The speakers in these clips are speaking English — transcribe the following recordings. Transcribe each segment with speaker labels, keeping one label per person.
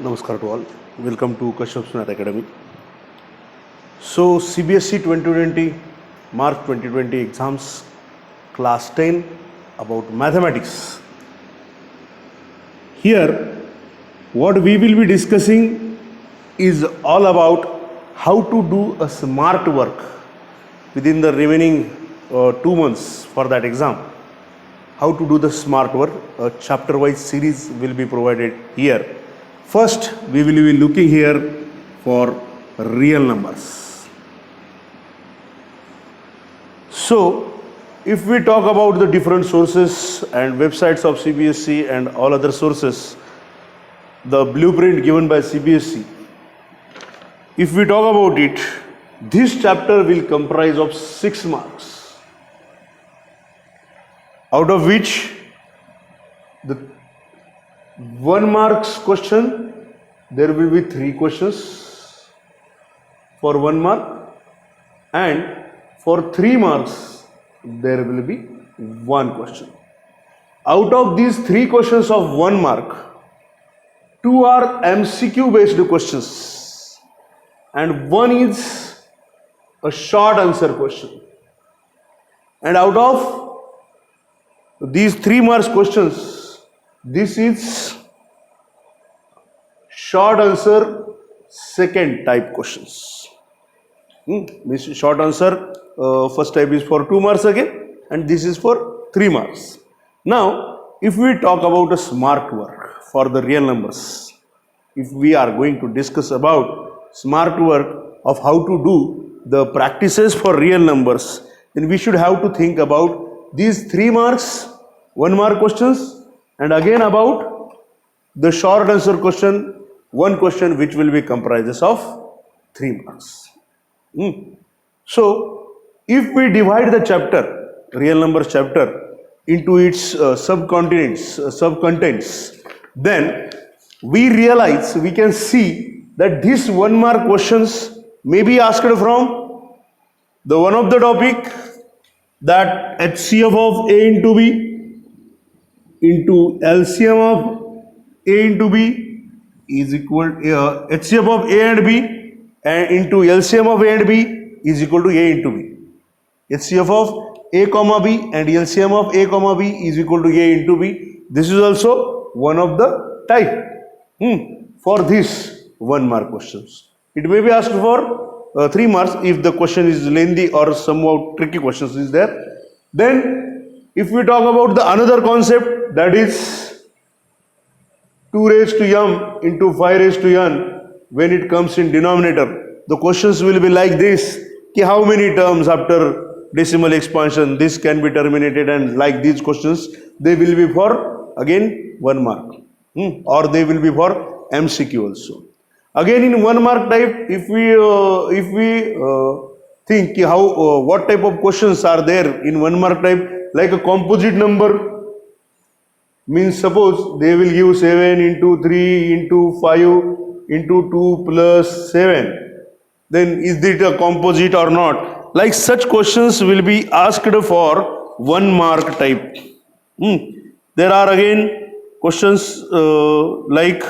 Speaker 1: Namaskar to all. Welcome to Kashyap's Math Academy. So CBSE 2020 March 2020 exams class 10 about mathematics. Here what we will be discussing is all about how to do a smart work within the remaining 2 months for that exam. How to do the smart work, a chapter wise series will be provided here. First, we will be looking here for real numbers. So, if we talk about the different sources and websites of CBSE and all other sources, the blueprint given by CBSE, if we talk about it, this chapter will comprise of 6 marks, out of which the 1 marks question, there will be 3 questions for 1 mark, and for 3 marks there will be 1 question. Out of these 3 questions of 1 mark, 2 are MCQ based questions and 1 is a short answer question. And out of these 3 marks questions, this is short answer second type questions. This short answer first type is for 2 marks again, and this is for 3 marks. Now, if we talk about a smart work for the real numbers, if we are going to discuss about smart work of how to do the practices for real numbers, then we should have to think about these 3 marks, 1 mark questions, and again about the short answer question, 1 question which will be comprises of 3 marks. So, if we divide the chapter, real numbers chapter, into its subcontents, then we realize, we can see that these 1 mark questions may be asked from the one of the topic, that HCF of A into B into LCM of A into B is equal HCF of A and B and into LCM of A and B is equal to A into B. HCF of A comma B and LCM of A comma B is equal to A into B. This is also one of the type for this 1 mark questions. It may be asked for 3 marks if the question is lengthy or somewhat tricky questions is there. Then if we talk about the another concept, that is 2 raised to m into 5 raised to n, when it comes in denominator, the questions will be like this, how many terms after decimal expansion this can be terminated, and like these questions, they will be for again 1 mark or they will be for MCQ also. Again in 1 mark type, if we think how what type of questions are there in 1 mark type, like a composite number, means suppose they will give 7 into 3 into 5 into 2 plus 7, then is it a composite or not? Like such questions will be asked for 1 mark type. There are again questions like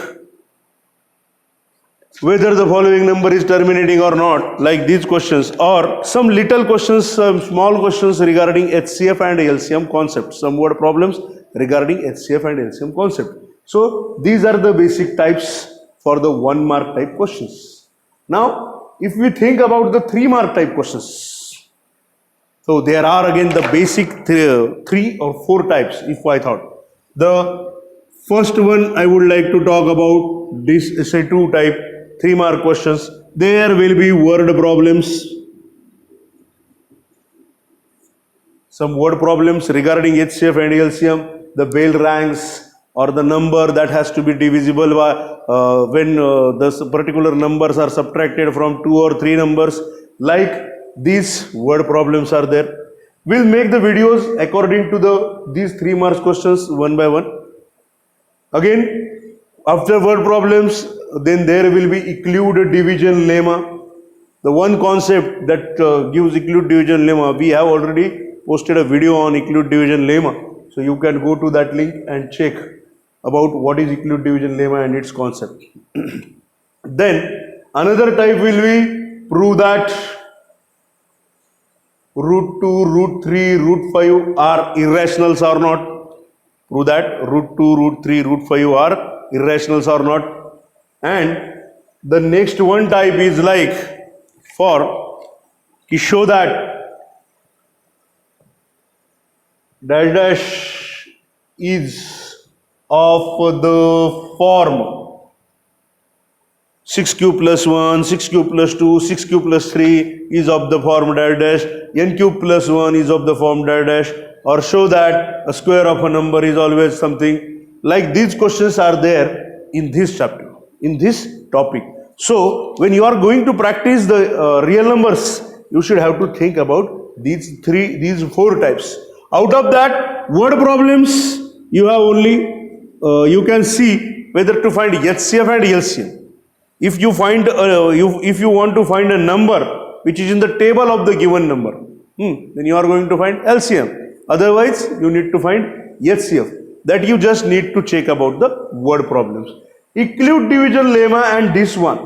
Speaker 1: whether the following number is terminating or not, like these questions, or some little questions, some small questions regarding HCF and LCM concept, some word problems regarding HCF and LCM concept. So these are the basic types for the 1 mark type questions. Now, if we think about the 3 mark type questions, so there are again the basic 3 or 4 types. If I thought the first one I would like to talk about, this is a 2 type 3 mark questions. There will be word problems, some word problems regarding HCF and LCM, the bell ranks or the number that has to be divisible by when the particular numbers are subtracted from 2 or 3 numbers, like these word problems are there. We'll make the videos according to these 3 marks questions one by one. Again, after word problems, then there will be Euclid division lemma. The one concept that gives Euclid division lemma, we have already posted a video on Euclid division lemma. So you can go to that link and check about what is Euclid division lemma and its concept. Then another type will be prove that root 2, root 3, root 5 are irrationals or not. Prove that root 2, root 3, root 5 are irrationals or not. And the next one type is like for to show that dash dash is of the form 6 cube plus 1, 6 cube plus 2, 6 cube plus 3 is of the form dash dash, n cube plus 1 is of the form dash dash, or show that a square of a number is always something. Like these questions are there in this chapter, in this topic. So when you are going to practice the real numbers, you should have to think about these four types. Out of that, word problems, you have only, you can see whether to find HCF and LCM. If you find, if you want to find a number which is in the table of the given number, then you are going to find LCM. Otherwise, you need to find HCF. That you just need to check about the word problems. Euclid division lemma and this one,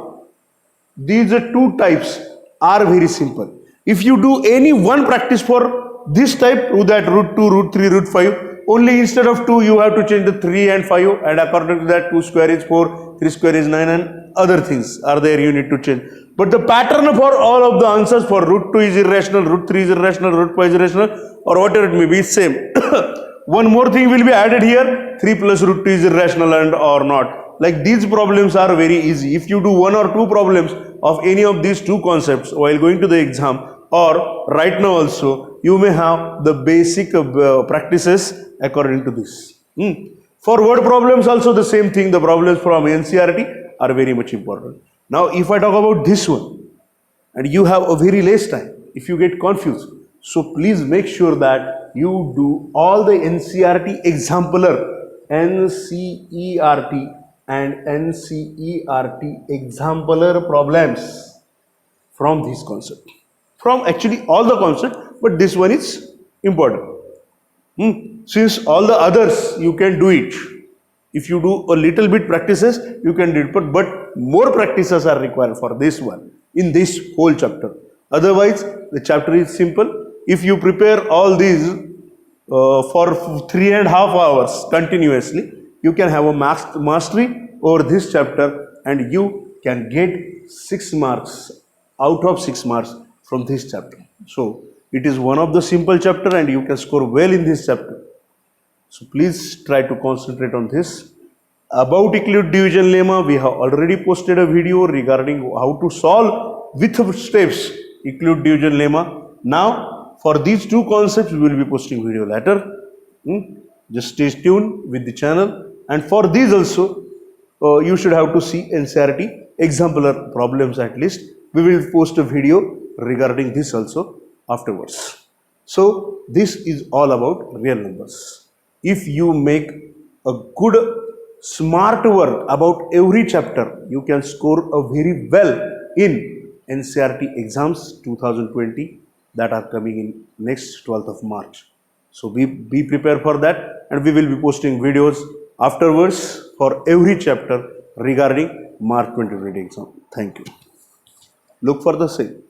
Speaker 1: these are two types are very simple. If you do any one practice for this type, prove that root 2, root 3, root 5, only instead of 2 you have to change the 3 and 5, and according to that 2 square is 4, 3 square is 9, and other things are there you need to change. But the pattern for all of the answers for root 2 is irrational, root 3 is irrational, root 5 is irrational, or whatever it may be, same. One more thing will be added here, 3 plus root 2 is irrational and or not. Like these problems are very easy. If you do one or two problems of any of these two concepts while going to the exam, or right now also, you may have the basic practices according to this. For word problems also the same thing, the problems from NCERT are very much important. Now if I talk about this one, and you have a very less time, if you get confused, so please make sure that you do all the NCERT exemplar, NCERT and NCERT exemplar problems from this concept. From actually all the concept, but this one is important. Since all the others you can do it. If you do a little bit practices, you can do it, but more practices are required for this one in this whole chapter. Otherwise, the chapter is simple. If you prepare all these for 3.5 hours continuously, you can have a mastery over this chapter, and you can get 6 marks out of 6 marks from this chapter. So it is one of the simple chapter, and you can score well in this chapter. So please try to concentrate on this. About Euclid division lemma, we have already posted a video regarding how to solve with steps Euclid division lemma. Now for these two concepts we will be posting video later. Just stay tuned with the channel, and for these also you should have to see NCERT exemplar problems at least. We will post a video regarding this also afterwards. So this is all about real numbers. If you make a good smart work about every chapter, you can score a very well in NCERT exams 2020 that are coming in next 12th of March. So be prepared for that, and we will be posting videos afterwards for every chapter regarding March 2020 exam. Thank you. Look for the same.